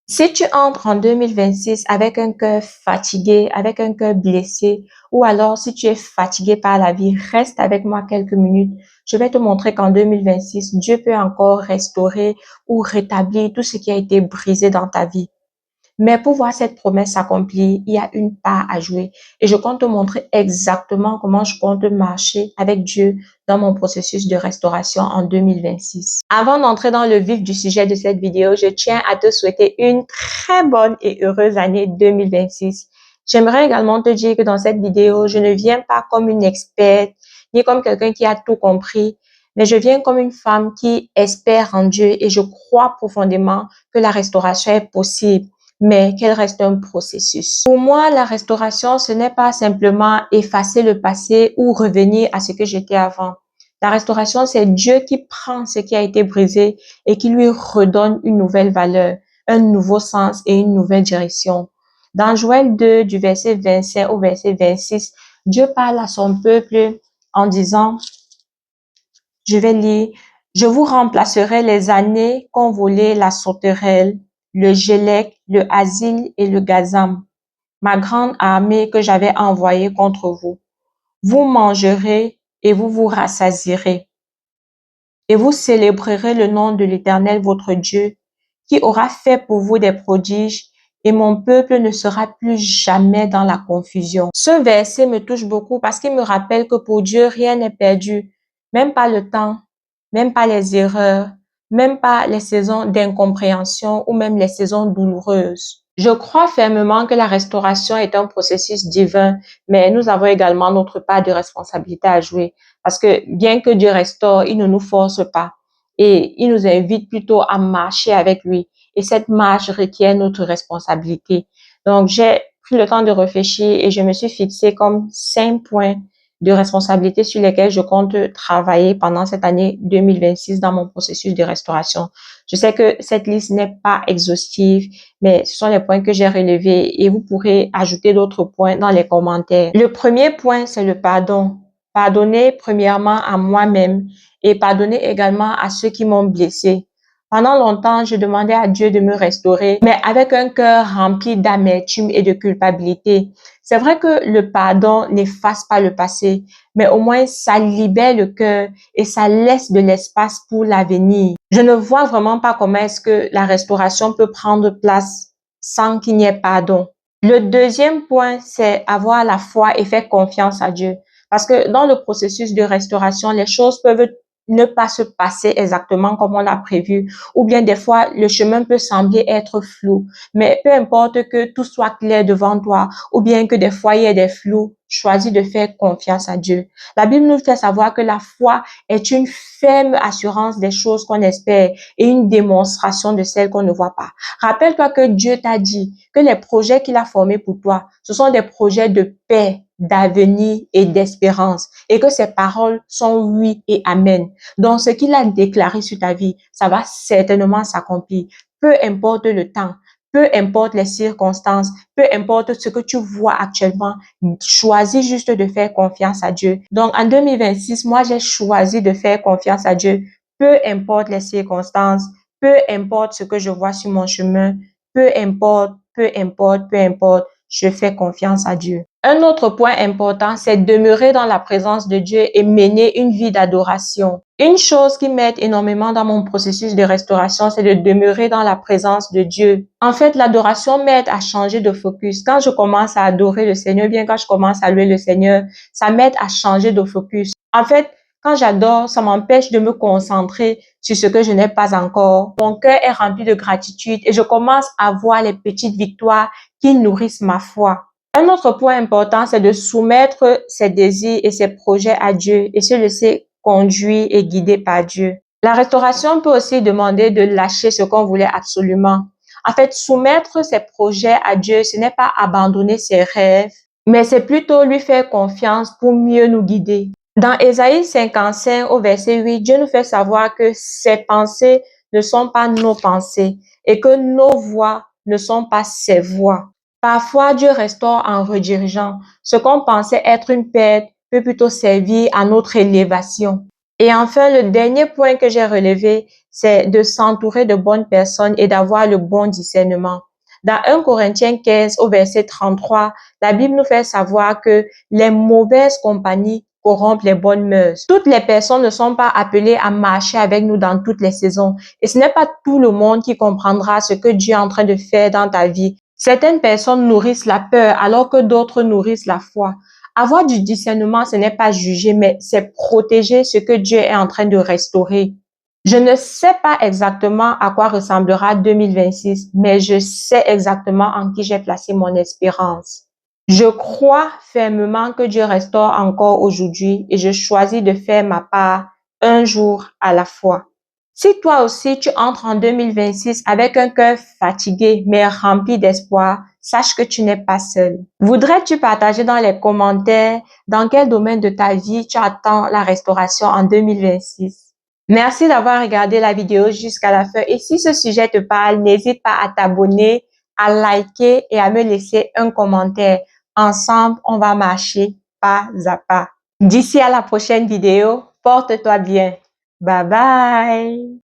Si tu entres en 2026 avec un cœur fatigué, avec un cœur blessé, ou alors si tu es fatigué par la vie, reste avec moi quelques minutes. Je vais te montrer qu'en 2026, Dieu peut encore restaurer ou rétablir tout ce qui a été brisé dans ta vie. Mais pour voir cette promesse s'accomplir, il y a une part à jouer. Et je compte te montrer exactement comment je compte marcher avec Dieu dans mon processus de restauration en 2026. Avant d'entrer dans le vif du sujet de cette vidéo, je tiens à te souhaiter une très bonne et heureuse année 2026. J'aimerais également te dire que dans cette vidéo, je ne viens pas comme une experte, ni comme quelqu'un qui a tout compris, mais je viens comme une femme qui espère en Dieu et je crois profondément que la restauration est possible, mais qu'elle reste un processus. Pour moi, la restauration, ce n'est pas simplement effacer le passé ou revenir à ce que j'étais avant. La restauration, c'est Dieu qui prend ce qui a été brisé et qui lui redonne une nouvelle valeur, un nouveau sens et une nouvelle direction. Dans Joël 2, du verset 25 au verset 26, Dieu parle à son peuple en disant, je vais lire, je vous remplacerai les années qu'ont volé la sauterelle, le gélec, le asile et le gazam, ma grande armée que j'avais envoyée contre vous. Vous mangerez et vous vous rassasierez. Et vous célébrerez le nom de l'Éternel votre Dieu, qui aura fait pour vous des prodiges, et mon peuple ne sera plus jamais dans la confusion. Ce verset me touche beaucoup parce qu'il me rappelle que pour Dieu, rien n'est perdu, même pas le temps, même pas les erreurs, même pas les saisons d'incompréhension ou même les saisons douloureuses. Je crois fermement que la restauration est un processus divin, mais nous avons également notre part de responsabilité à jouer. Parce que bien que Dieu restaure, il ne nous force pas. Et il nous invite plutôt à marcher avec lui. Et cette marche requiert notre responsabilité. Donc, j'ai pris le temps de réfléchir et je me suis fixé comme 5 points de responsabilité sur lesquels je compte travailler pendant cette année 2026 dans mon processus de restauration. Je sais que cette liste n'est pas exhaustive, mais ce sont les points que j'ai relevés et vous pourrez ajouter d'autres points dans les commentaires. Le premier point, c'est le pardon. Pardonner premièrement à moi-même et pardonner également à ceux qui m'ont blessé. Pendant longtemps, je demandais à Dieu de me restaurer, mais avec un cœur rempli d'amertume et de culpabilité. C'est vrai que le pardon n'efface pas le passé, mais au moins ça libère le cœur et ça laisse de l'espace pour l'avenir. Je ne vois vraiment pas comment est-ce que la restauration peut prendre place sans qu'il n'y ait pardon. Le deuxième point, c'est avoir la foi et faire confiance à Dieu. Parce que dans le processus de restauration, les choses peuvent ne pas se passer exactement comme on l'a prévu. Ou bien des fois, le chemin peut sembler être flou. Mais peu importe que tout soit clair devant toi, ou bien que des fois il y ait des flous, choisis de faire confiance à Dieu. La Bible nous fait savoir que la foi est une ferme assurance des choses qu'on espère et une démonstration de celles qu'on ne voit pas. Rappelle-toi que Dieu t'a dit que les projets qu'il a formés pour toi, ce sont des projets de paix, d'avenir et d'espérance et que ses paroles sont oui et amen. Donc, ce qu'il a déclaré sur ta vie, ça va certainement s'accomplir. Peu importe le temps, peu importe les circonstances, peu importe ce que tu vois actuellement, choisis juste de faire confiance à Dieu. Donc, en 2026, moi, j'ai choisi de faire confiance à Dieu. Peu importe les circonstances, peu importe ce que je vois sur mon chemin, peu importe, peu importe, peu importe, je fais confiance à Dieu. Un autre point important, c'est demeurer dans la présence de Dieu et mener une vie d'adoration. Une chose qui m'aide énormément dans mon processus de restauration, c'est de demeurer dans la présence de Dieu. En fait, l'adoration m'aide à changer de focus. Quand je commence à adorer le Seigneur, bien quand je commence à louer le Seigneur, ça m'aide à changer de focus. En fait, quand j'adore, ça m'empêche de me concentrer sur ce que je n'ai pas encore. Mon cœur est rempli de gratitude et je commence à voir les petites victoires qui nourrissent ma foi. Un autre point important, c'est de soumettre ses désirs et ses projets à Dieu et se laisser conduire et guider par Dieu. La restauration peut aussi demander de lâcher ce qu'on voulait absolument. En fait, soumettre ses projets à Dieu, ce n'est pas abandonner ses rêves, mais c'est plutôt lui faire confiance pour mieux nous guider. Dans Ésaïe 55 au verset 8, Dieu nous fait savoir que ses pensées ne sont pas nos pensées et que nos voix ne sont pas ses voix. Parfois, Dieu restaure en redirigeant. Ce qu'on pensait être une perte peut plutôt servir à notre élévation. Et enfin, le dernier point que j'ai relevé, c'est de s'entourer de bonnes personnes et d'avoir le bon discernement. Dans 1 Corinthiens 15 au verset 33, la Bible nous fait savoir que les mauvaises compagnies corrompent les bonnes mœurs. Toutes les personnes ne sont pas appelées à marcher avec nous dans toutes les saisons. Et ce n'est pas tout le monde qui comprendra ce que Dieu est en train de faire dans ta vie. Certaines personnes nourrissent la peur alors que d'autres nourrissent la foi. Avoir du discernement, ce n'est pas juger, mais c'est protéger ce que Dieu est en train de restaurer. Je ne sais pas exactement à quoi ressemblera 2026, mais je sais exactement en qui j'ai placé mon espérance. Je crois fermement que Dieu restaure encore aujourd'hui et je choisis de faire ma part un jour à la fois. Si toi aussi tu entres en 2026 avec un cœur fatigué mais rempli d'espoir, sache que tu n'es pas seul. Voudrais-tu partager dans les commentaires dans quel domaine de ta vie tu attends la restauration en 2026? Merci d'avoir regardé la vidéo jusqu'à la fin et si ce sujet te parle, n'hésite pas à t'abonner, à liker et à me laisser un commentaire. Ensemble, on va marcher pas à pas. D'ici à la prochaine vidéo, porte-toi bien. Bye bye.